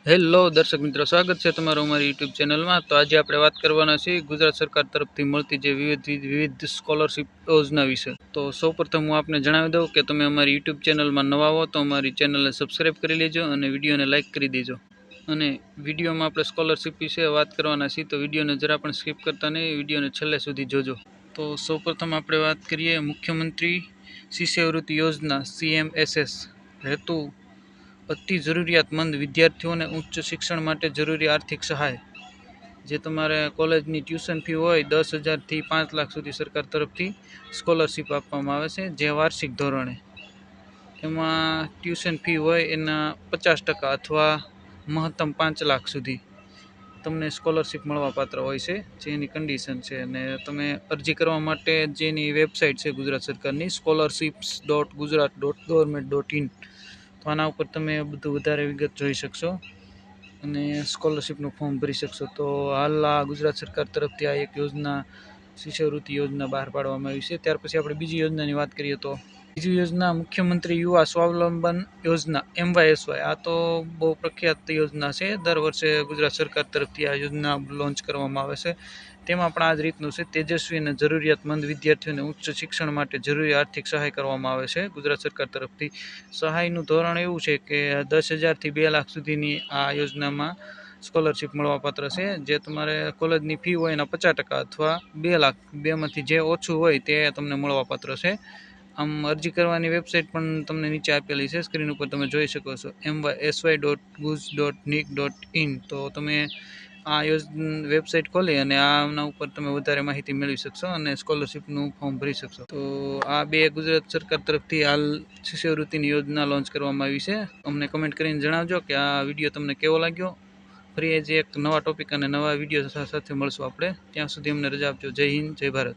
Hello દર્શક મિત્રો, સ્વાગત છે તમારું અમારી યુટ્યુબ ચેનલમાં। તો આજે આપણે વાત કરવાના છીએ ગુજરાત સરકાર તરફથી મળતી જે વિવિધ સ્કોલરશિપ યોજના વિશે। તો સૌપ્રથમ હું આપને જણાવી દઉં કે તમે અમારી યુટ્યુબ ચેનલમાં નવા હો તો અમારી ચેનલને સબસ્ક્રાઈબ કરી લેજો અને વિડીયોને લાઇક કરી દેજો। અને વિડીયોમાં આપણે સ્કોલરશિપ વિશે વાત કરવાના છીએ, તો વિડીયોને જરા પણ સ્કીપ કરતા નહીં, વિડીયોને છેલ્લે સુધી જોજો। તો સૌપ્રથમ આપણે વાત કરીએ મુખ્યમંત્રી શિષ્યવૃત્તિ યોજના CMSS હેતુ અતિ જરૂરિયાતમંદ વિદ્યાર્થીઓને ઉચ્ચ શિક્ષણ માટે જરૂરી આર્થિક સહાય। જે તમારે કોલેજની ટ્યુશન ફી હોય 10,000 થી 5 લાખ સુધી સરકાર તરફથી સ્કોલરશિપ આપવામાં આવે છે, જે વાર્ષિક ધોરણે। એમાં ટ્યુશન ફી હોય એના 50% અથવા મહત્તમ 5 લાખ સુધી તમને સ્કોલરશિપ મળવાપાત્ર હોય છે, જે એની કન્ડિશન છે। અને તમે અરજી કરવા માટે જેની વેબસાઇટ છે ગુજરાત સરકારની scholarships.gujarat.government.in, તો આના ઉપર તમે બધું વધારે વિગત જોઈ શકશો અને સ્કોલરશિપનું ફોર્મ ભરી શકશો। તો હાલ આ ગુજરાત સરકાર તરફથી આ એક યોજના શિષ્યવૃત્તિ યોજના બહાર પાડવામાં આવી છે। ત્યાર પછી આપણે બીજી યોજનાની વાત કરીએ તો બીજી યોજના મુખ્યમંત્રી યુવા સ્વાવલંબન યોજના MYSY। આ તો બહુ પ્રખ્યાત યોજના છે, દર વર્ષે ગુજરાત સરકાર તરફથી આ યોજના લોન્ચ કરવામાં આવે છે। તેમાં પણ આ જ રીતનું છે, તેજસ્વી અને જરૂરિયાતમંદ વિદ્યાર્થીઓને ઉચ્ચ શિક્ષણ માટે જરૂરી આર્થિક સહાય કરવામાં આવે છે ગુજરાત સરકાર તરફથી। સહાયનું ધોરણ એવું છે કે 10,000 થી 2 લાખ સુધીની આ યોજનામાં સ્કોલરશિપ મળવાપાત્ર છે। જે તમારે કોલેજની ફી હોય એના 50% અથવા 2 લાખ, બેમાંથી જે ઓછું હોય તે તમને મળવાપાત્ર છે। આમ અરજી કરવાની વેબસાઇટ પણ તમને નીચે આપેલી છે, સ્ક્રીન ઉપર તમે જોઈ શકો છો, mysy.guz.nic.in। તો તમે આ વેબસાઇટ ખોલી અને આના ઉપર તમે વધારે માહિતી મેળવી શકશો અને સ્કોલરશિપનું ફોર્મ ભરી શકશો। તો આ બે ગુજરાત સરકાર તરફથી હાલ શિષ્યવૃત્તિની યોજના લોન્ચ કરવામાં આવી છે। અમને કમેન્ટ કરીને જણાવજો કે આ વિડીયો તમને કેવો લાગ્યો। ફરી આજે એક નવા ટોપિક અને નવા વિડીયો સાથે મળશું આપણે, ત્યાં સુધી અમને રજા આપજો। જય હિન્દ, જય ભારત।